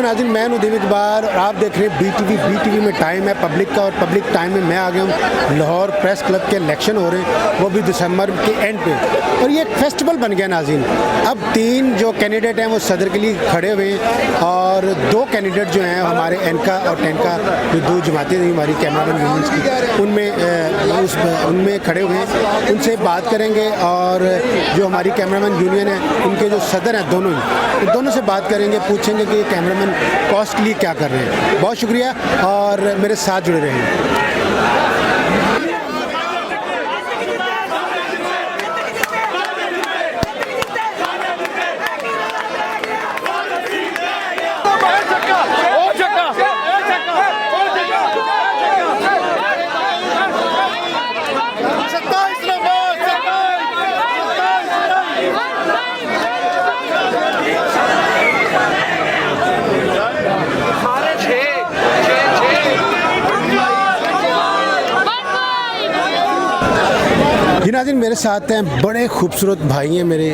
नाज़रीन, मैं नदीम इकबाल और आप देख रहे हैं BTV में टाइम है पब्लिक का, और पब्लिक टाइम में मैं आ गया हूँ। लाहौर प्रेस क्लब के इलेक्शन हो रहे हैं, वो भी दिसंबर के एंड पे, और ये एक फेस्टिवल बन गया नाज़रीन। अब 3 जो कैंडिडेट हैं वो सदर के लिए खड़े हुए हैं, और 2 कैंडिडेट जो हैं हमारे एनका और टेनका, जो 2 जमातें थी हमारी कैमरामैन यूनियंस की, उनमें खड़े हुए हैं। उनसे बात करेंगे, और जो हमारी कैमरामैन यूनियन है उनके जो सदर हैं दोनों से बात करेंगे, पूछेंगे कि कैमरामैन कॉस्ट के लिए क्या कर रहे हैं। बहुत शुक्रिया, और मेरे साथ जुड़े रहें। जी नाज़रीन, मेरे साथ हैं बड़े खूबसूरत भाई हैं मेरे,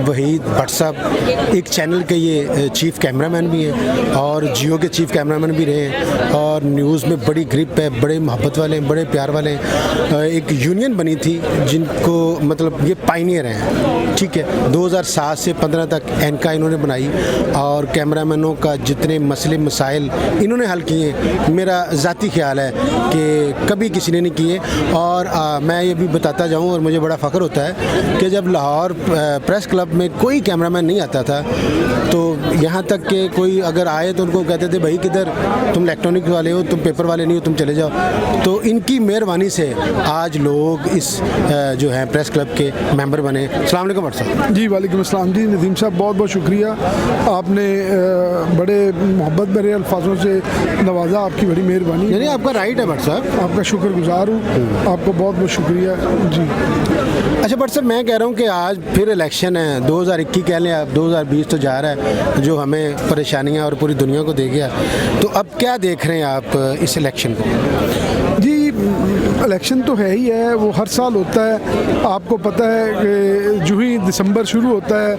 वहीद भट्ट साहब। एक चैनल के ये चीफ़ कैमरामैन भी हैं, और जियो के चीफ़ कैमरामैन भी रहे हैं, और न्यूज़ में बड़ी ग्रिप है, बड़े मोहब्बत वाले हैं, बड़े प्यार वाले हैं। एक यूनियन बनी थी जिनको मतलब ये पायनियर हैं, ठीक है। 2007 से 15 तक एनका इन्होंने बनाई, और कैमरामैनों का जितने मसले मसाइल इन्होंने हल किए, मेरा ज़ाती ख्याल है कि कभी किसी ने नहीं किए। और मैं ये भी बताता जाऊँ, और मुझे बड़ा फ़ख्र होता है कि जब लाहौर प्रेस क्लब में कोई कैमरामैन नहीं आता था, तो यहाँ तक कि कोई अगर आए तो उनको कहते थे भाई किधर, तुम इलेक्ट्रॉनिक वाले हो, तुम पेपर वाले नहीं हो, तुम चले जाओ। तो इनकी मेहरबानी से आज लोग इस जो है प्रेस क्लब के मेंबर बने। अस्सलाम वालेकुम भट्ट साहब। जी वालेकुम अस्सलाम। जी नदीम साहब, बहुत बहुत शुक्रिया, आपने बड़े मोहब्बत भरे अल्फाजों से नवाजा, आपकी बड़ी मेहरबानी। नहीं, आपका राइट है भट्ट साहब, आपका शुक्रगुजार हूँ, आपको बहुत बहुत शुक्रिया जी। अच्छा भट्ट साहब, मैं कह रहा हूँ कि आज फिर इलेक्शन है, 2021 कह लें, अब 2020 तो जा रहा है, जो हमें परेशानियाँ और पूरी दुनिया को दे गया। तो अब क्या देख रहे हैं आप इस इलेक्शन को? जी, इलेक्शन तो है ही है, वो हर साल होता है। आपको पता है कि जो ही दिसंबर शुरू होता है,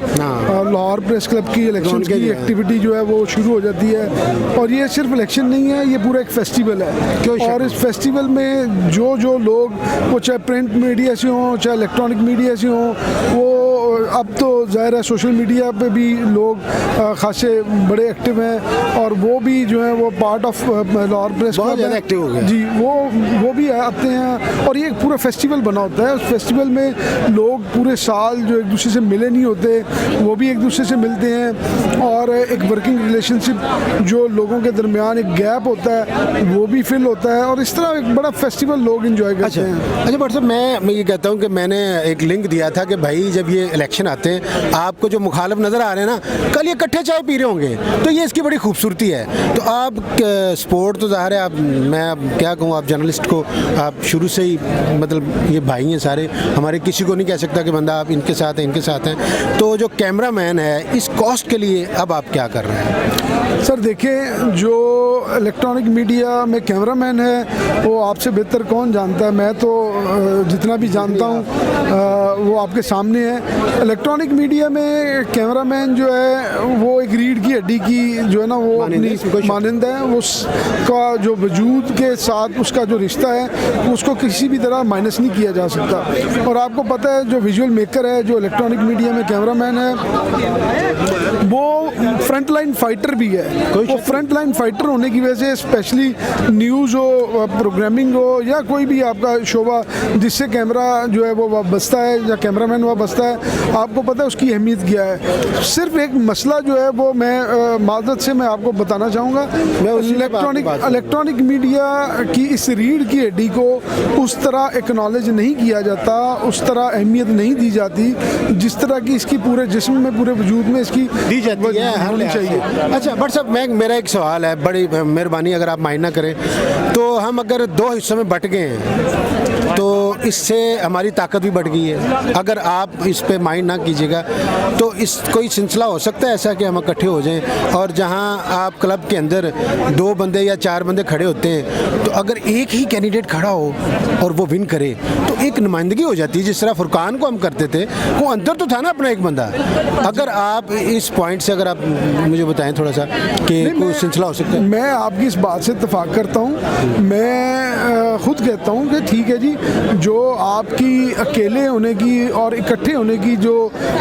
लाहौर प्रेस क्लब की इलेक्शन की एक्टिविटी जो है वो शुरू हो जाती है। और ये सिर्फ इलेक्शन नहीं है, ये पूरा एक फेस्टिवल है। और इस फेस्टिवल में जो लोग, वो चाहे प्रिंट मीडिया से हों, चाहे इलेक्ट्रॉनिक मीडिया से हों, वो अब तो ज़ाहिर है सोशल मीडिया पे भी लोग खासे बड़े एक्टिव हैं, और वो भी जो है वो पार्ट ऑफ लाहौर प्रेस बहुत ज़्यादा एक्टिव हो गए जी। वो भी आते हैं, और ये एक पूरा फेस्टिवल बना होता है। उस फेस्टिवल में लोग पूरे साल जो एक दूसरे से मिले नहीं होते, वो भी एक दूसरे से मिलते हैं, और एक वर्किंग रिलेशनशिप जो लोगों के दरमियान एक गैप होता है वो भी फिल होता है, और इस तरह एक बड़ा फेस्टिवल लोग इंजॉय करते हैं। अच्छा भट्ट साहब, मैं ये कहता हूँ कि मैंने एक लिंक दिया था कि भाई जब ये इलेक्शन आते हैं, आपको जो मुखालिफ नज़र आ रहे हैं ना, कल ये इकट्ठे चाय पी रहे होंगे, तो ये इसकी बड़ी खूबसूरती है। तो आप स्पोर्ट तो ज़ाहिर है, आप मैं क्या कहूँ, आप जर्नलिस्ट को आप शुरू से ही मतलब ये भाई हैं सारे हमारे, किसी को नहीं कह सकता कि बंदा आप इनके साथ हैं इनके साथ हैं। तो जो कैमरामैन है, इस कॉस्ट के लिए अब आप क्या कर रहे हैं? सर देखें, जो इलेक्ट्रॉनिक मीडिया में कैमरामैन है वो आपसे बेहतर कौन जानता है। मैं तो जितना भी जानता हूँ वो आपके सामने है। इलेक्ट्रॉनिक मीडिया में कैमरामैन जो है वो एक रीढ़ की हड्डी की जो है ना, वो अपनी मानंद है, उसका जो वजूद के साथ उसका जो रिश्ता है उसको किसी भी तरह माइनस नहीं किया जा सकता। और आपको पता है जो विजुअल मेकर है, जो इलेक्ट्रॉनिक मीडिया में कैमरामैन है, वो फ्रंट लाइन फाइटर भी है। वो फ्रंट लाइन फाइटर होने की वजह से स्पेशली न्यूज़ हो, प्रोग्रामिंग हो, या कोई भी आपका शोबा जिससे कैमरा जो है वो बसता है या कैमरामैन वह बसता है, आपको पता है उसकी अहमियत क्या है। सिर्फ एक मसला जो है वो मैं मादत से मैं आपको बताना चाहूँगा, इलेक्ट्रॉनिक मीडिया की इस रीढ़ की हड्डी को उस तरह एक्नॉलेज नहीं किया जाता, उस तरह अहमियत नहीं दी जाती जिस तरह की इसकी पूरे जिस्म में, पूरे वजूद में इसकी दी जाती है, होनी चाहिए। अच्छा भट्ट साहब, मेरा एक सवाल है, बड़ी मेहरबानी अगर आप माइंड ना करें, तो हम अगर 2 हिस्सों में बट गए हैं, तो इससे हमारी ताकत भी बढ़ गई है। अगर आप इस पे माइंड ना कीजिएगा तो इस कोई सिलसिला हो सकता है ऐसा कि हम इकट्ठे हो जाएं, और जहां आप क्लब के अंदर 2 बंदे या 4 बंदे खड़े होते हैं तो अगर एक ही कैंडिडेट खड़ा हो और वो विन करे तो एक नुमाइंदगी हो जाती है। जिस तरह फुरकान को हम करते थे, वो अंतर तो था ना अपना एक बंदा। अगर आप इस पॉइंट से अगर आप मुझे बताएं थोड़ा सा कि कोई सिलसिला हो सकता है। मैं आपकी इस बात से इत्तेफाक करता हूँ। मैं खुद कहता हूँ कि ठीक है जी, जो आपकी अकेले होने की और इकट्ठे होने की जो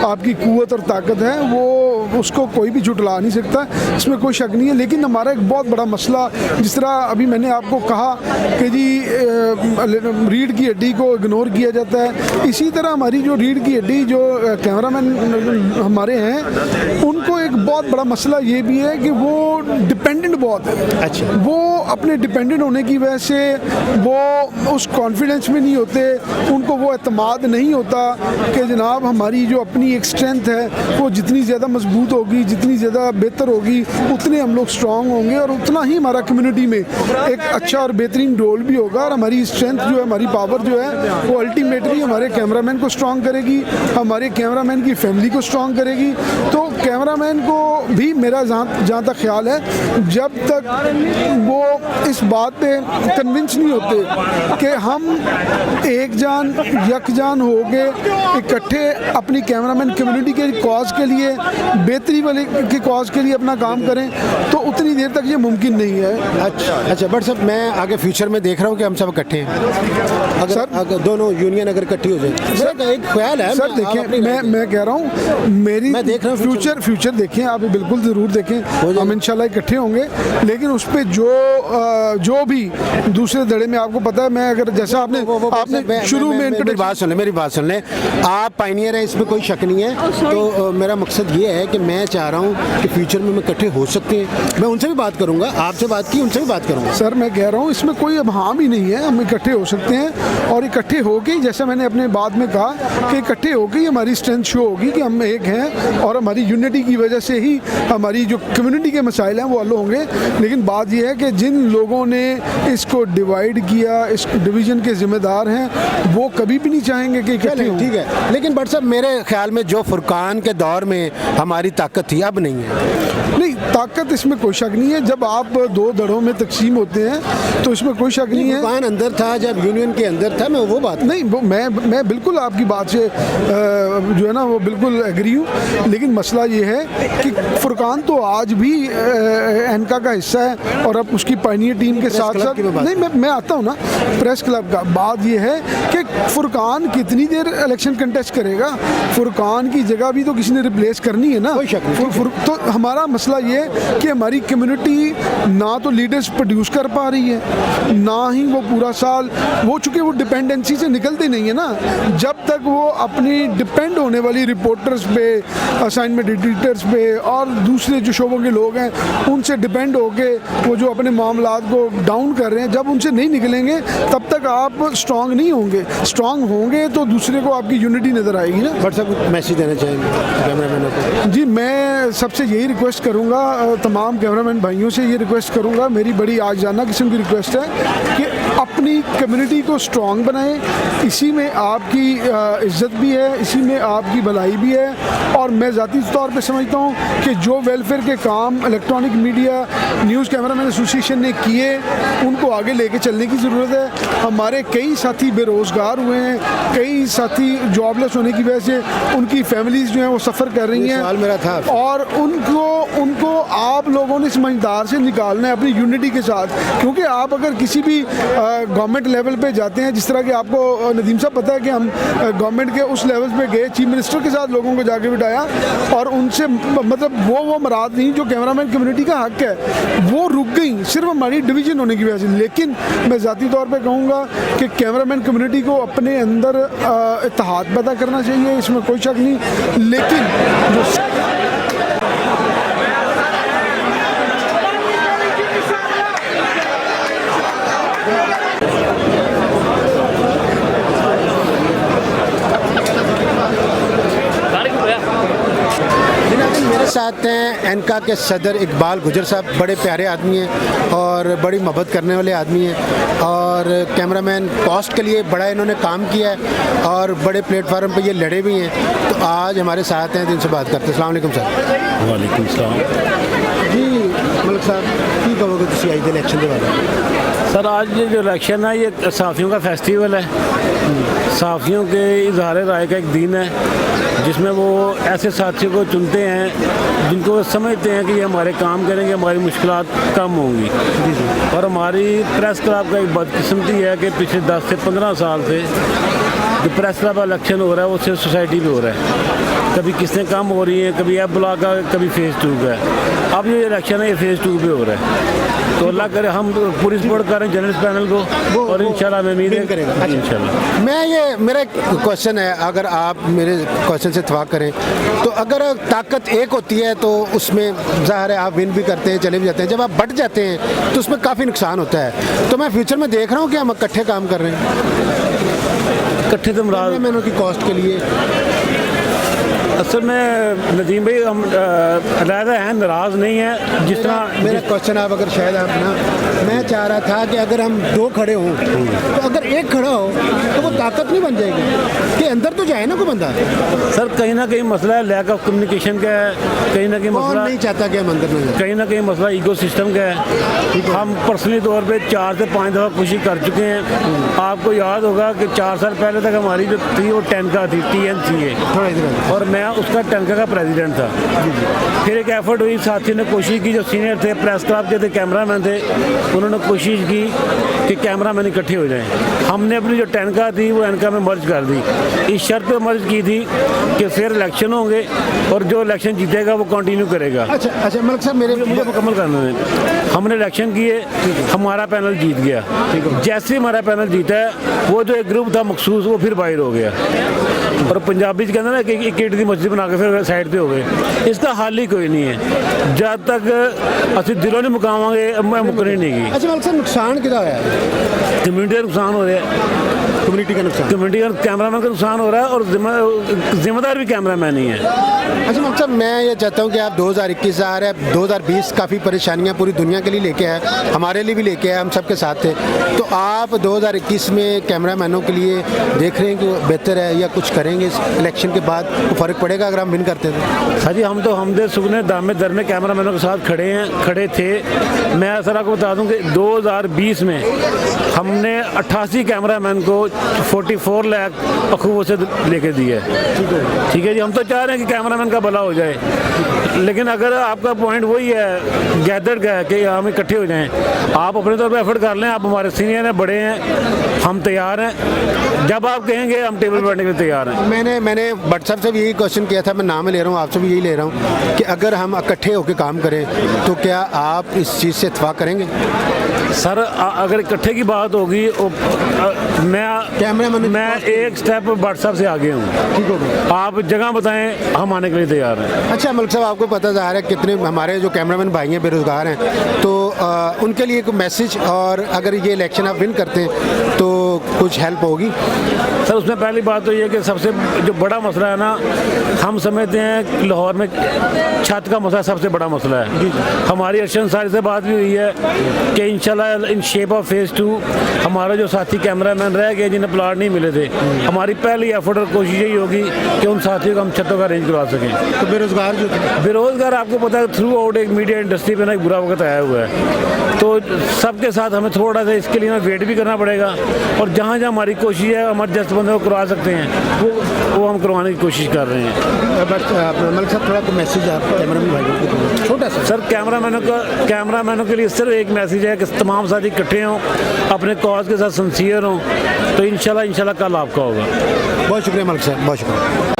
आपकी कुव्वत और ताकत है वो उसको कोई भी झुटला नहीं सकता, इसमें कोई शक नहीं है। लेकिन हमारा एक बहुत बड़ा मसला, जिस तरह अभी मैंने आपको कहा कि जी रीढ़ की हड्डी को इग्नोर किया जाता है, इसी तरह हमारी जो रीढ़ की हड्डी जो कैमरामैन हमारे हैं उनको एक बहुत बड़ा मसला ये भी है कि वो डिपेंडेंट बहुत है। अच्छा। वो अपने डिपेंडेंट होने की वजह से वो उस कॉन्फिडेंस में नहीं होते, उनको वो एतमाद नहीं होता कि जनाब हमारी जो अपनी एक स्ट्रेंथ है वो जितनी ज़्यादा मजबूत होगी, जितनी ज़्यादा बेहतर होगी, उतने हम लोग स्ट्रॉन्ग होंगे और उतना ही हमारा कम्युनिटी में एक अच्छा और बेहतरीन रोल भी होगा। और हमारी स्ट्रेंथ जो है, हमारी पावर जो है वो अल्टीमेटली हमारे कैमरामैन को स्ट्रॉन्ग करेगी, हमारे कैमरामैन की फैमिली को स्ट्रॉन्ग करेगी। तो कैमरामैन को भी मेरा जहाँ तक ख्याल है, जब तक वो इस बात पे कन्विंस नहीं होते कि हम एक जान यकजान हो गए इकट्ठे अपनी कैमरामैन कम्युनिटी के कॉज के लिए, बेहतरी वाले के कॉज के लिए अपना काम करें, तो उतनी देर तक ये मुमकिन नहीं है। अच्छा बट सर, मैं आगे फ्यूचर में देख रहा हूँ कि हम सब इकट्ठे हैं। अगर दोनों यूनियन अगर इकट्ठी हो जाए, सर एक ख्याल है। सर देखिए, मैं कह रहा हूँ, मैं देख रहा हूँ फ्यूचर देखें, आप बिल्कुल ज़रूर देखें, हम इंशाल्लाह इकट्ठे होंगे। लेकिन उस पर जो भी दूसरे धड़े में आपको पता है, मैं अगर जैसा आपने शुरू में मेरी बात सुन लें, आप पायनियर हैं, इसमें कोई शक नहीं है। तो मेरा मकसद ये है कि मैं चाह रहा हूँ कि फ्यूचर में हम इकट्ठे हो सकते हैं। मैं उनसे भी बात करूँगा, आपसे बात की, उनसे भी बात करूँगा। सर मैं कह रहा हूँ इसमें कोई अब हार्म ही नहीं है, हम इकट्ठे हो सकते हैं। और इकट्ठे होके, जैसा मैंने अपने बाद में कहा कि इकट्ठे होके हमारी स्ट्रेंथ शो होगी कि हम एक हैं, और हमारी यूनिटी की वजह से ही हमारी जो कम्युनिटी के मसाइल हैं वो हल होंगे। लेकिन बात यह है कि जिन लोगों ने इसको डिवाइड किया, इस डिवीज़न के जिम्मेदार हैं, वो कभी भी नहीं चाहेंगे कि इकट्ठे हों। ठीक है, लेकिन बट साहब मेरे ख्याल में जो फुरकान के दौर में हमारी ताकत थी, अब नहीं है। नहीं, ताकत इसमें कोई शक नहीं है। जब आप 2 धड़ों में तकसीम होते हैं तो इसमें कोई शक नहीं है। फुरकान अंदर था जब यूनियन के अंदर था, मैं वो बात नहीं, वो मैं बिल्कुल आपकी बात से जो है ना वो बिल्कुल एग्री हूँ। लेकिन मसला ये है कि फुरकान तो आज भी एनका का हिस्सा है, और अब उसकी पायनियर टीम के साथ साथ नहीं, मैं आता हूँ ना प्रेस क्लब का। बात ये है कि फुरकान कितनी देर इलेक्शन कंटेस्ट करेगा, फुरकान की जगह भी तो किसी ने रिप्लेस करनी है ना। तो हमारा मसला ये है कि हमारी कम्युनिटी ना तो लीडर्स प्रोड्यूस कर पा रही है, ना ही वो पूरा साल वो, चूँकि वो डिपेंडेंसी से निकलते नहीं है ना। जब तक वो अपनी डिपेंड होने वाली रिपोर्टर्स पे, असाइनमेंट एडिटर्स पे और दूसरे जो शोबों के लोग हैं उनसे डिपेंड होके वो जो अपने मामलात को डाउन कर रहे हैं, जब उनसे नहीं निकलेंगे तब तक आप स्ट्रांग नहीं होंगे। स्ट्रांग होंगे तो दूसरे को आपकी यूनिटी नज़र आएगी ना। बट सब मैसेज देना चाहेंगे कैमरामैनों को? जी, मैं सबसे यही रिक्वेस्ट करूँगा, तमाम कैमरामैन भाइयों से ये रिक्वेस्ट करूँगा, मेरी बड़ी आज जाना किस्म की रिक्वेस्ट है कि अपनी कम्युनिटी को स्ट्रॉन्ग बनाएं। इसी में आपकी इज़्ज़त भी है, इसी में आपकी भलाई भी है। और मैं ज़ाती तौर पे समझता हूँ कि जो वेलफेयर के काम electronic media news cameraman association ने किए, उनको आगे लेके चलने की ज़रूरत है। हमारे कई साथी बेरोज़गार हुए हैं, कई साथी जॉबलेस होने की वजह से उनकी फैमिलीज़ जो हैं वो सफ़र कर रही हैं, मेरा था। और उनको आप लोगों ने समझदार से निकालना है अपनी यूनिटी के साथ। क्योंकि आप अगर किसी भी गवर्नमेंट लेवल पे जाते हैं, जिस तरह कि आपको नदीम साहब पता है कि हम गवर्नमेंट के उस लेवल पे गए, चीफ मिनिस्टर के साथ लोगों को जाके बिठाया, और उनसे मतलब वो मराद नहीं जो कैमरामैन कम्युनिटी का हक है वो रुक गई सिर्फ हमारी डिवीज़न होने की वजह से। लेकिन मैं ज़ाती तौर पे कहूँगा कि कैमरामैन कम्युनिटी को अपने अंदर इत्तेहाद पैदा करना चाहिए, इसमें कोई शक नहीं। लेकिन जो साथ हैं एनका के सदर इकबाल गुजर साहब, बड़े प्यारे आदमी हैं और बड़ी मोहब्बत करने वाले आदमी हैं और कैमरामैन कॉस्ट के लिए बड़ा इन्होंने काम किया है और बड़े प्लेटफार्म पे ये लड़े भी हैं। तो आज हमारे साथ हैं तो इनसे बात करते हैं। अस्सलाम वालेकुम सर। वालेकुम सलाम जी मलिक साहब की कहोगे तुम आई इलेक्शन के बारे? सर, आज ये जो इलेक्शन है ये सहाफ़ियों का फेस्टिवल है। सहाफ़ियों के इजहार राय का एक दिन है जिसमें वो ऐसे साथियों को चुनते हैं जिनको वो समझते हैं कि ये हमारे काम करेंगे, हमारी मुश्किलात कम होंगी। और हमारी प्रेस क्लब का एक बदकिस्मती है कि पिछले 10 से 15 साल से जो प्रेस क्लब इलेक्शन हो रहा है वो सिर्फ सोसाइटी में हो रहा है। कभी किसने कम हो रही है, कभी एफ ब्लॉक का, कभी फेज़ 2 का। अब ये इलेक्शन है ये फेज़ 2 पे हो रहा है। तो अल्लाह करे हम पूरी सपोर्ट करें जर्नलिस्ट पैनल को और इंशाल्लाह मैं उम्मीद करेगा इंशाल्लाह। मैं ये मेरा एक क्वेश्चन है, अगर आप मेरे क्वेश्चन से इत्तेफाक करें तो अगर ताकत एक होती है तो उसमें ज़ाहिर है आप विन भी करते हैं, चले भी जाते हैं। जब आप बट जाते हैं तो उसमें काफ़ी नुकसान होता है। तो मैं फ्यूचर में देख रहा हूँ कि हम इकट्ठे काम कर रहे हैं, इकट्ठे तो मुराद मैंने की कॉस्ट के लिए। असल में नदीम भाई हम अलहदा हैं, नाराज़ नहीं है। जिस तरह मेरा क्वेश्चन आप अगर शायद आप ना, मैं चाह रहा था कि अगर हम 2 खड़े हों तो अगर एक खड़ा हो तो वो ताकत नहीं बन जाएगी कि अंदर तो जाए ना कोई बंदा। सर कहीं ना कहीं मसला है लैक ऑफ कम्युनिकेशन का है, कहीं ना कहीं कौन मसला नहीं चाहता कि हम अंदर न जाए? कहीं ना कहीं मसला इको सिस्टम का है। हम पर्सनली तौर पे 4 से 5 दफ़ा कोशिश कर चुके हैं। आपको याद होगा कि 4 साल पहले तक हमारी जो थी वो टैनका थी, TNCA, थोड़ा इधर और मैं उसका टैनका का प्रेसिडेंट था। फिर एक एफर्ट हुई, साथी ने कोशिश की, जो सीनियर थे प्रेस क्लब के थे, कैमरामैन थे, उन्होंने कोशिश की कि कैमरामैन इकट्ठे हो जाएं। हमने अपनी जो टैनका थी वो एनका में मर्ज कर दी। इस शर्त पे मर्ज की थी कि फिर इलेक्शन होंगे और जो इलेक्शन जीतेगा वो कंटिन्यू करेगा। अच्छा अच्छा मलिक साहब मेरे मुझे मुकम्मल करना है। हमने इलेक्शन किए, हमारा पैनल जीत गया। जैसे ही हमारा पैनल जीता है वो जो एक ग्रुप था मखसूस वो फिर बाहर हो गया। और पंजाबी कहते हैं ना कि एक ईट की मस्जिद बना के फिर साइड पे हो गए। इसका हल ही कोई नहीं है। जब तक असं दिलों नहीं मुकावांगे मैं मुकरनी नहीं की। अच्छा मलिक साहब नुकसान कितना होया है? कम्यूनिटी का नुकसान हो रहा है, कम्युनिटी का नुकसान, कम्यूनिटी का कैमरामैन का नुकसान हो रहा है और जिम्मेदार भी कैमरामैन ही है। अच्छा मलिक साहब मैं ये चाहता हूँ कि आप 2021 आ रहे हैं, 2020 काफ़ी परेशानियाँ पूरी दुनिया के लिए लेके आए, हमारे लिए भी लेके आए, हम सबके साथ थे। तो आप 2021 में कैमरामैनों के लिए देख रहे हैं कि वो बेहतर है या कुछ करेंगे इस इलेक्शन के बाद? तो फ़र्क पड़ेगा अगर हम विन करते हैं? हाँ जी, हम तो हमदे सुगने दामे दरमे कैमरामैनों के साथ खड़े थे। मैं सर आपको बता दूं कि 2020 में हमने 88 कैमरामैन को 44 लाख अखूबों से लेके दिए। ठीक है जी, हम तो चाह रहे हैं कि कैमरामैन का भला हो जाए, लेकिन अगर आपका पॉइंट वही है गैदर्ड का है कि हम इकट्ठे हो जाएं, आप अपने तौर पे एफर्ट कर लें। आप हमारे सीनियर हैं, बड़े हैं, हम तैयार हैं। जब आप कहेंगे हम टेबल पर बैठने के लिए तैयार हैं। मैंने भट्ट साहब से भी यही क्वेश्चन किया था, मैं नाम ले रहा हूँ, आपसे भी यही ले रहा हूँ कि अगर हम इकट्ठे होकर काम करें तो क्या आप इस चीज़ से इत्तेफाक करेंगे? सर अगर इकट्ठे की बात होगी मैं एक स्टेप भट्ट साहब से आगे हूँ। ठीक होगा, आप जगह बताएं, हम आने के लिए तैयार हैं। अच्छा मलिक साहब आपको पता जा रहा है कितने हमारे जो कैमरामैन भाई हैं बेरोज़गार हैं, तो उनके लिए कोई मैसेज, और अगर ये इलेक्शन आप विन करते हैं तो कुछ हेल्प होगी? सर उसमें पहली बात तो ये कि सबसे जो बड़ा मसला है ना, हम समझते हैं कि लाहौर में छत का मसला सबसे बड़ा मसला है। हमारी अर्शद अंसारी से बात भी हुई है कि इंशाल्लाह इन शेप ऑफ फेज़ 2 हमारा जो साथी कैमरामैन रह गए जिन्हें प्लाट नहीं मिले थे, हमारी पहली एफर्ट और कोशिश यही होगी कि उन साथियों को हम छतों का अरेंज करवा सकें। तो बेरोज़गार आपको पता है थ्रू आउट एक मीडिया इंडस्ट्री पे ना एक बुरा वक्त आया हुआ है, तो सबके साथ हमें थोड़ा सा इसके लिए वेट भी करना पड़ेगा। और जहाँ जहाँ हमारी कोशिश है हमारे जस्ट बंदे को करवा सकते हैं वो हम करवाने की कोशिश कर रहे हैं। बट मलिक साहब थोड़ा मैसेज आप कैमरामैन भाइयों को छोटा सा? सर कैमरामैनों के लिए सिर्फ एक मैसेज है कि तमाम साथी इकट्ठे हों, अपने कॉज के साथ सिंसियर हों, तो इंशाल्लाह कल आपका होगा। बहुत शुक्रिया मलिक साहब, बहुत शुक्रिया।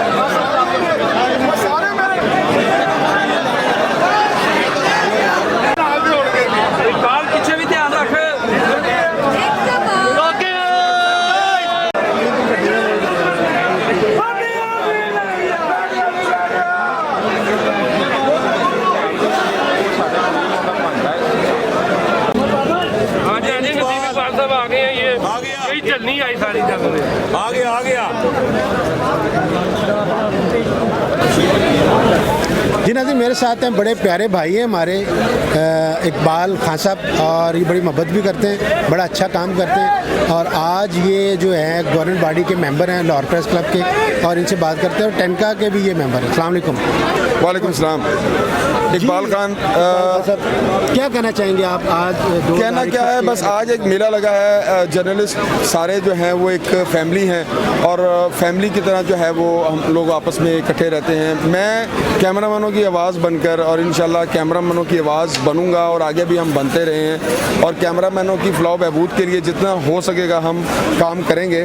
नहीं आई सारी जगह आ गया जी नाज़रीन, मेरे साथ हैं बड़े प्यारे भाई हैं हमारे इकबाल खान साहब, और ये बड़ी मोहब्बत भी करते हैं, बड़ा अच्छा काम करते हैं। और आज ये जो है गवर्नमेंट बॉडी के मेंबर हैं लाहौर प्रेस क्लब के, और इनसे बात करते हैं। और टेनका के भी ये मेंबर हैं। अस्सलाम वालेकुम। वालेकुम सलाम। इकबाल खान साहब, क्या कहना चाहेंगे आप आज? कहना क्या है, बस आज एक मेला लगा है। जर्नलिस्ट सारे जो हैं वो एक फैमिली हैं, और फैमिली की तरह जो है वो हम लोग आपस में इकट्ठे रहते हैं। मैं कैमरामैनों की आवाज़ बनकर और इंशाल्लाह कैमरामैनों की आवाज़ बनूंगा, और आगे भी हम बनते रहे हैं, और कैमरामैनों की फ़लाह बहबूद के लिए जितना हो सकेगा हम काम करेंगे।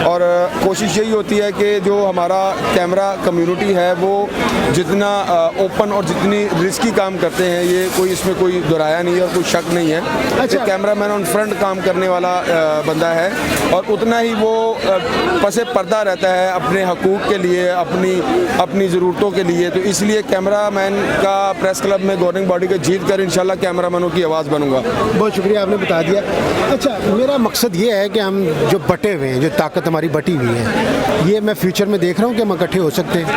और कोशिश यही होती है कि जो हमारा कैमरा कम्युनिटी है वो जितना ओपन और जितनी रिस्की काम करते हैं, ये कोई इसमें कोई दुराया नहीं है और कोई शक नहीं है। अच्छा, कैमरामैन ऑन फ्रंट काम करने वाला बंदा है, और उतना ही वो पसे पर्दा रहता है अपने हकूक़ के लिए, अपनी ज़रूरतों के लिए। तो इसलिए कैमरामैन का प्रेस क्लब में गवर्निंग बॉडी का जीत कर इंशाल्लाह कैमरामैनों की आवाज़ बनूंगा। बहुत शुक्रिया, आपने बता दिया। अच्छा, मेरा मकसद ये है कि हम जो बटे हुए हैं, जो ताकत हमारी बटी हुई है, ये मैं फ्यूचर में देख रहा हूँ कि हम इकट्ठे हो सकते हैं।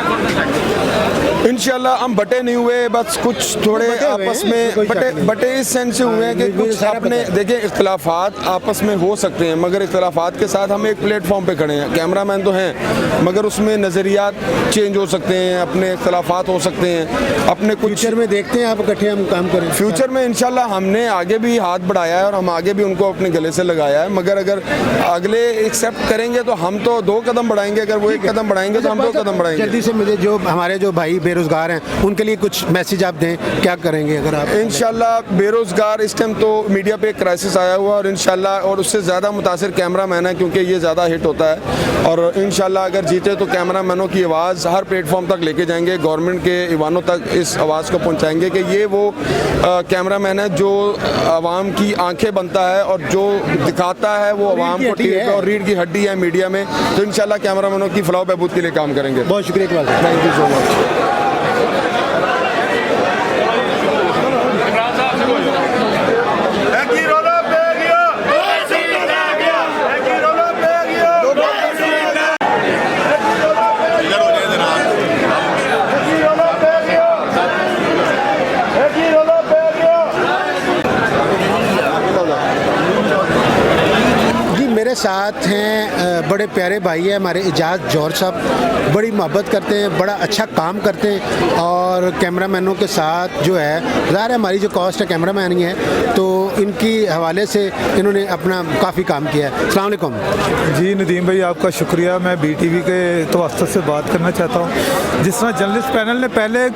इंशाल्लाह हम बटे नहीं हुए, बस कुछ थोड़े आपस में बटे इस सेंस से हुए हैं कि कुछ अपने देखिए इख्तलाफात आपस में हो सकते हैं, मगर इख्तलाफात के साथ हम एक प्लेटफॉर्म पे खड़े हैं। कैमरामैन तो हैं, मगर उसमें नज़रियात चेंज हो सकते हैं, अपने इख्तलाफात हो सकते हैं, अपने कुछ फ्यूचर में देखते हैं आप इकट्ठे हम काम करें। फ्यूचर में इंशाल्लाह हमने आगे भी हाथ बढ़ाया है, और हम आगे भी उनको अपने गले से लगाया है, मगर अगर अगले एक्सेप्ट करेंगे तो हम तो 2 कदम बढ़ाएंगे, अगर वो 1 कदम बढ़ाएंगे तो हम 2 कदम बढ़ाएंगे। जल्दी से मुझे जो हमारे जो भाई बेरोजगार हैं उनके लिए कुछ मैसेज आप दें, क्या करेंगे अगर आप? इंशाल्लाह बेरोजगार इस टाइम तो मीडिया पे एक क्राइसिस आया हुआ, और इंशाल्लाह और उससे ज़्यादा मुतासिर कैमरामैन है, क्योंकि ये ज़्यादा हिट होता है। और इंशाल्लाह अगर जीते तो कैमरामैनों की आवाज़ हर प्लेटफॉर्म तक लेके जाएंगे, गवर्नमेंट के ईवानों तक इस आवाज़ को पहुँचाएंगे कि ये वो कैमरामैन है जो आवाम की आंखें बनता है, और जो दिखाता है वो आवाम को टीवी और रीढ़ की हड्डी है मीडिया में। तो इंशाल्लाह कैमरामैनों की फलाह बहबूद के लिए काम करेंगे। बहुत शुक्रिया इकबाल साहब। Thank you so much. मेरे साथ हैं बड़े प्यारे भाई हैं हमारे इजाज़ जौहर साहब, बड़ी मोहब्बत करते हैं, बड़ा अच्छा काम करते हैं, और कैमरामैनों के साथ जो है ज़ाहिर है हमारी जो कॉस्ट है कैमरामैन ही है, तो इनकी हवाले से इन्होंने अपना काफ़ी काम किया है। अस्सलाम वालेकुम। जी नदीम भाई, आपका शुक्रिया। मैं BTV के तवस्सुत से बात करना चाहता हूँ। जिस तरह जर्नलिस्ट पैनल ने पहले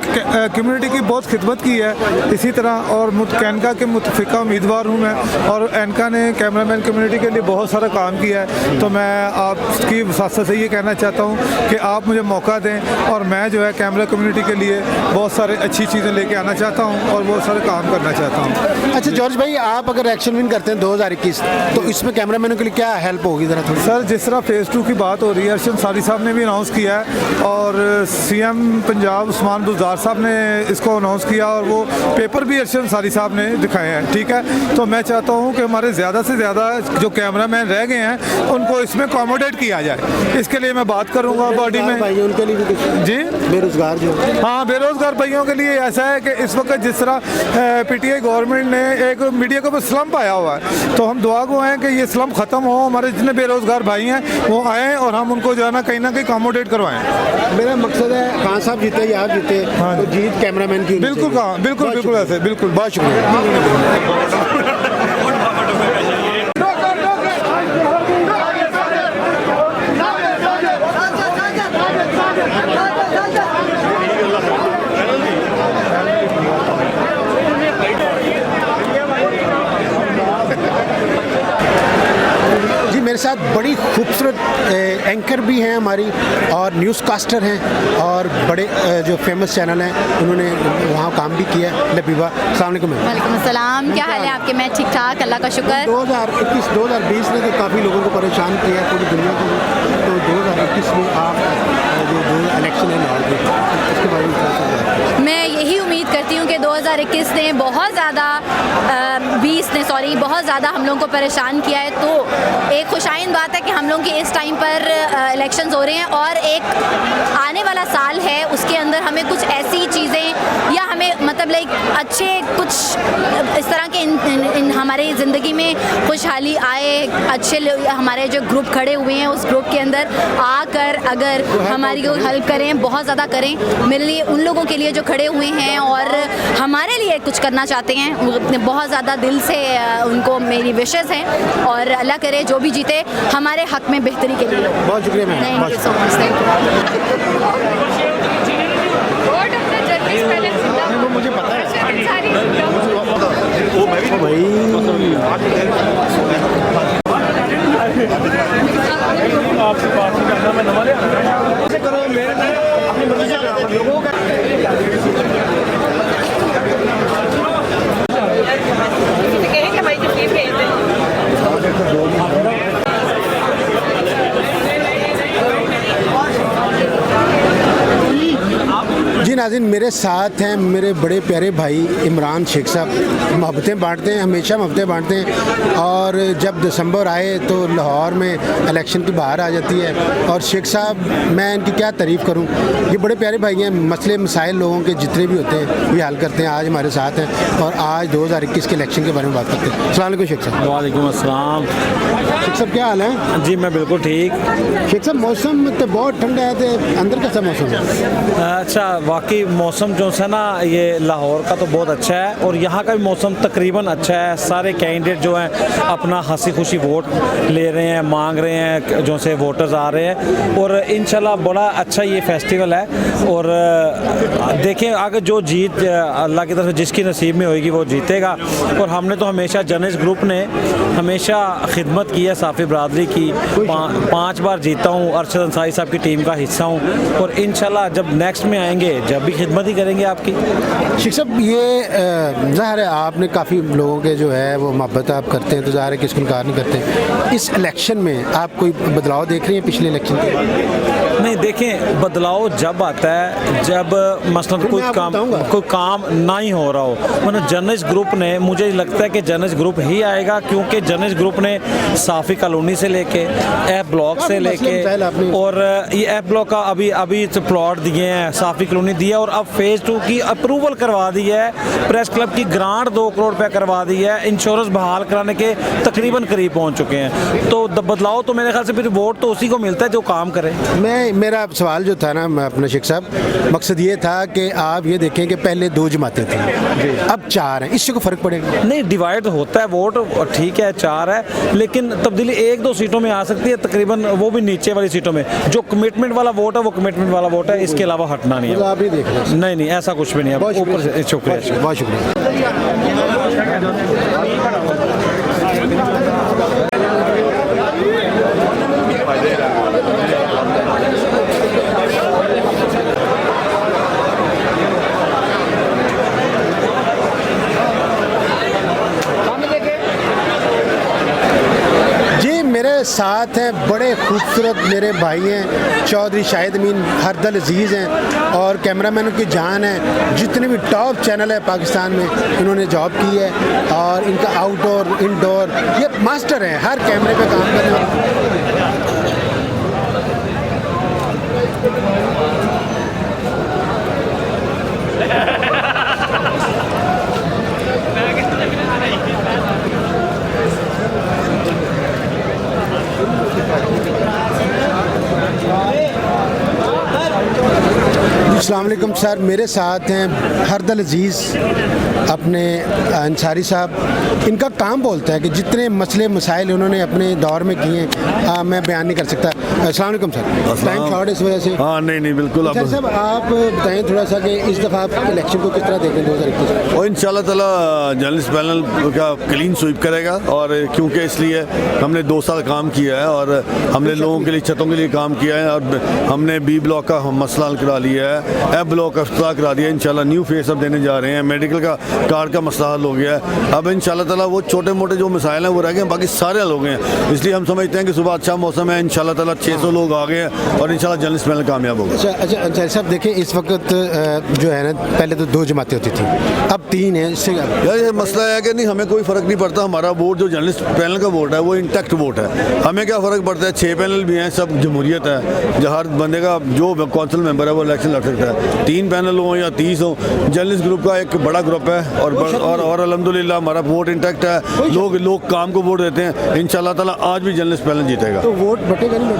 कम्युनिटी की बहुत खिदमत की है, इसी तरह और कैनका के मुतफ़िका उम्मीदवार हूँ मैं, और एनका ने कैमरामैन कम्युनिटी के लिए बहुत सारा काम किया है। तो मैं आपकी वसात से ये कहना चाहता हूँ कि आप मुझे मौका दें, और मैं जो है कैमरा कम्युनिटी के लिए बहुत सारे अच्छी चीज़ें लेके आना चाहता हूँ, और बहुत सारे काम करना चाहता हूँ। अच्छा जॉर्ज भाई, आप अगर एक्शन विन करते हैं 2021, तो इसमें कैमरामैनों के लिए क्या हेल्प होगी ज़रा थोड़ी? सर, जिस तरह फेज़ 2 की बात हो रही है, अरशद सारी साहब ने भी अनाउंस किया है, और CM पंजाब उस्मान बुज़दार साहब ने इसको अनाउंस किया, और वो पेपर भी अरशद सारी साहब ने दिखाए हैं। ठीक है, तो मैं चाहता हूँ कि हमारे ज़्यादा से ज़्यादा जो कैमरामैन रह गए हैं उनको इसमें अकोमोडेट किया जाए। इसके लिए मैं बात करूँगा बॉडी में। भाई उनके लिए भी कुछ जी, बेरोजगार जो, हाँ, बेरोजगार भाइयों के लिए ऐसा है कि इस वक्त जिस तरह PTI गवर्नमेंट ने एक मीडिया के ऊपर स्लम्प आया हुआ है, तो हम दुआ गो हैं कि ये स्लम्प ख़त्म हो, हमारे जितने बेरोजगार भाई हैं वो आएँ, और हम उनको जो है ना कहीं अकोमोडेट करवाएं। मेरा मकसद है खान साहब जीते या आप जीते, तो जीत कैमरामैन की। बिल्कुल कहाँ, बिल्कुल ऐसे, बिल्कुल। बहुत शुक्रिया। मेरे साथ बड़ी खूबसूरत एंकर भी हैं हमारी, और न्यूज़ कास्टर हैं, और बड़े जो फेमस चैनल हैं उन्होंने वहाँ काम भी किया। लबीबा, अस्सलाम वालेकुम। वालेकुम अस्सलाम, क्या हाल है आपके? मैं ठीक ठाक, अल्लाह का शुक्र। 2021-2020 ने तो काफ़ी लोगों को परेशान किया है, पूरी दुनिया को। तो 2021 में आप जो इलेक्शन है लाहौर के, उसके बारे में क्या सोच? मैं यही उम्मीद करती हूँ कि 2021 ने बहुत ज़्यादा बहुत ज़्यादा हम लोगों को परेशान किया है। तो एक खुशाइन बात है कि हम लोग के इस टाइम पर इलेक्शंस हो रहे हैं, और एक आने वाला साल है, उसके अंदर हमें कुछ ऐसी चीज़ें मतलब लाइक अच्छे कुछ इस तरह के इन हमारे ज़िंदगी में खुशहाली आए, अच्छे हमारे जो ग्रुप खड़े हुए हैं उस ग्रुप के अंदर आकर अगर हमारी को हेल्प करें, बहुत ज़्यादा करें मेरे लिए, उन लोगों के लिए जो खड़े हुए हैं और हमारे लिए कुछ करना चाहते हैं, बहुत ज़्यादा दिल से उनको मेरी विशेज़ हैं और अल्लाह करे जो भी जीते हमारे हक में बेहतरी के लिए। बहुत शुक्रिया ma'am. Thank you so much. वो मुझे पता है जी नाज़रीन, मेरे साथ हैं मेरे बड़े प्यारे भाई इमरान शेख साहब। मोहब्बतें बांटते हैं, हमेशा मोहब्बतें बांटते हैं और जब दिसंबर आए तो लाहौर में इलेक्शन की बाहर आ जाती है। और शेख साहब, मैं इनकी क्या तारीफ़ करूं, ये बड़े प्यारे भाई हैं, मसले मसाइल लोगों के जितने भी होते हैं ये हल करते हैं। आज हमारे साथ हैं और आज 2021 के इलेक्शन के बारे में बात करते हैं। अस्सलाम वालेकुम शेख साहब। वालेकुम अस्सलाम। शेख साहब क्या हाल है? जी मैं बिल्कुल ठीक। शेख साहब, मौसम तो बहुत ठंडा है, तो अंदर कैसा मौसम है? अच्छा, वाकई मौसम जो है ना ये लाहौर का तो बहुत अच्छा है और यहाँ का भी मौसम तकरीबन अच्छा है। सारे कैंडिडेट जो हैं अपना हंसी खुशी वोट ले रहे हैं, मांग रहे हैं, जो से वोटर्स आ रहे हैं और इंशाल्लाह बड़ा अच्छा ये फेस्टिवल है। और देखें आगे जो जीत अल्लाह की तरफ से जिसकी नसीब में होएगी वो जीतेगा। और हमने तो हमेशा जर्नलिस्ट ग्रुप ने हमेशा खिदमत की है साफ़ी बरादरी की। 5 बार जीता हूँ, अरशद अंसारी साहब की टीम का हिस्सा हूँ और इंशाल्लाह जब नेक्स्ट में आएंगे जब भी खिदमत ही करेंगे आपकी। शेख साहब, ये ज़ाहिर है आपने काफ़ी लोगों के जो है वो मोहब्बत आप करते हैं, तो ज़ाहिर है कि इसको इनकार नहीं करते। इस इलेक्शन में आप कोई बदलाव देख रही हैं पिछले इलेक्शन के? नहीं, देखें बदलाव जब आता है जब मसलन कोई काम ना ही हो रहा हो। मतलब जर्नलिस्ट ग्रुप ने, मुझे लगता है कि जर्नलिस्ट ग्रुप ही आएगा क्योंकि जर्नलिस्ट ग्रुप ने साफ़ी कॉलोनी से लेके एफ ब्लॉक से लेके और ये एफ ब्लॉक का अभी प्लॉट दिए हैं, साफ़ी कॉलोनी दिया और अब फेज़ 2 की अप्रूवल करवा दी है। प्रेस क्लब की ग्रांट 2 करोड़ रुपया करवा दी है। इंश्योरेंस बहाल कराने के तकरीबन करीब पहुँच चुके हैं। तो बदलाव तो मेरे ख्याल से फिर वोट तो उसी को मिलता है जो काम करे। मेरा सवाल जो था ना अपना शेख साहब, मकसद ये था कि आप ये देखें कि पहले 2 जमातें थी, अब 4 हैं, इससे को फ़र्क पड़ेगा? नहीं, डिवाइड होता है वोट, ठीक है 4 है लेकिन तब्दीली 1-2 सीटों में आ सकती है, तकरीबन वो भी नीचे वाली सीटों में। जो कमिटमेंट वाला वोट है वो कमिटमेंट वाला वोट है, इसके अलावा हटना नहीं है। आप ही देख लें। नहीं ऐसा कुछ भी नहीं है। ऊपर से शुक्रिया, बहुत शुक्रिया। मेरे साथ हैं बड़े खूबसूरत मेरे भाई हैं, चौधरी शाहिद अमीन हरदल अजीज़ हैं और कैमरामैन की जान है। जितने भी टॉप चैनल है पाकिस्तान में इन्होंने जॉब की है और इनका आउटडोर इनडोर ये मास्टर हैं, हर कैमरे पे काम कर रहे हैं। अस्सलाम वालेकुम सर, मेरे साथ हैं हरदल अजीज़ अपने अंसारी साहब। इनका काम बोलता है कि जितने मसले मसाइल उन्होंने अपने दौर में किए हैं मैं बयान नहीं कर सकता। अस्सलाम वालेकुम सर, टाइम शॉर्ट इस वजह से। हाँ नहीं बिल्कुल। सर साहब आप बताएं थोड़ा सा कि इस दफ़ा आप इलेक्शन को किस तरह देख रहे हैं 2021? और इंशाल्लाह ताला जर्नलिस्ट पैनल का क्लीन स्वीप करेगा और क्योंकि इसलिए हमने 2 साल काम किया है और हमने लोगों के लिए छतों के लिए काम किया है और हमने बी ब्लॉक का मसला हल करा लिया है, एफ ब्लॉक का इफ्तिताह करा दिया। इंशाल्लाह न्यू फेस अब देने जा रहे हैं, मेडिकल का कार्ड का मसला हल हो गया है। अब इंशाल्लाह ताला वो छोटे मोटे जो मसाइल हैं वो रह गए, बाकी सारे हल हो गए हैं। इसलिए हम समझते हैं कि सुबह अच्छा मौसम है, इंशाल्लाह ताला 600 लोग आ गए हैं और इंशाल्लाह जर्नलिस्ट पैनल कामयाब होगा। अच्छा अंसारी साहब देखें, इस वक्त जो है ना पहले तो 2 जमातें होती थी, अब 3 है। इससे यार ये मसला है कि नहीं हमें कोई फ़र्क नहीं पड़ता, हमारा वोट जो जर्नलिस्ट पैनल का वोट है वो इंटैक्ट वोट है। हमें क्या फ़र्क पड़ता है, 6 पैनल भी हैं, सब जमहूरियत है, जो हर बंदे का जो कौंसिल मेंबर है वो इलेक्शन लड़ सकता है। 3 पैनल हो या 30 हो, जर्नलिस्ट ग्रुप का एक बड़ा ग्रुप है और अल्हम्दुलिल्लाह हमारा वोट इंटैक्ट है। लोग काम को वोट देते हैं। इंशाल्लाह ताला आज भी जर्नलिस्ट पैनल जीतेगा। तो वोट बटेगा नहीं?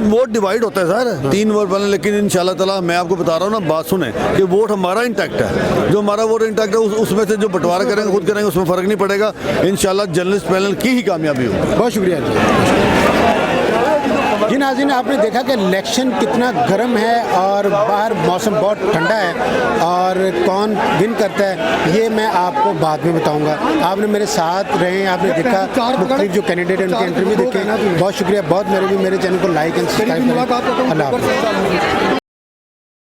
वोट डिवाइड होता है सर, 3 वोट पैनल, लेकिन इंशाल्लाह ताला मैं आपको बता रहा हूँ ना, बात सुने कि वोट हमारा इंटैक्ट है। जो हमारा वोट इंटैक्ट है उसमें से जो बंटवारा करेंगे खुद करेंगे, उसमें फ़र्क नहीं पड़ेगा। इंशाल्लाह जर्नलिस्ट पैनल की ही कामयाबी होगी। बहुत शुक्रिया जी। नाज़रीन, आपने देखा कि इलेक्शन कितना गर्म है और बाहर मौसम बहुत ठंडा है और कौन विन करता है ये मैं आपको बाद में बताऊंगा। आपने मेरे साथ रहे, आपने देखा मुख्तलिफ जो कैंडिडेट हैं उनके इंटरव्यू देखे। बहुत शुक्रिया, बहुत मेरे चैनल को लाइक एंड सब्सक्राइब करें। अल्लाह हाफ़िज़।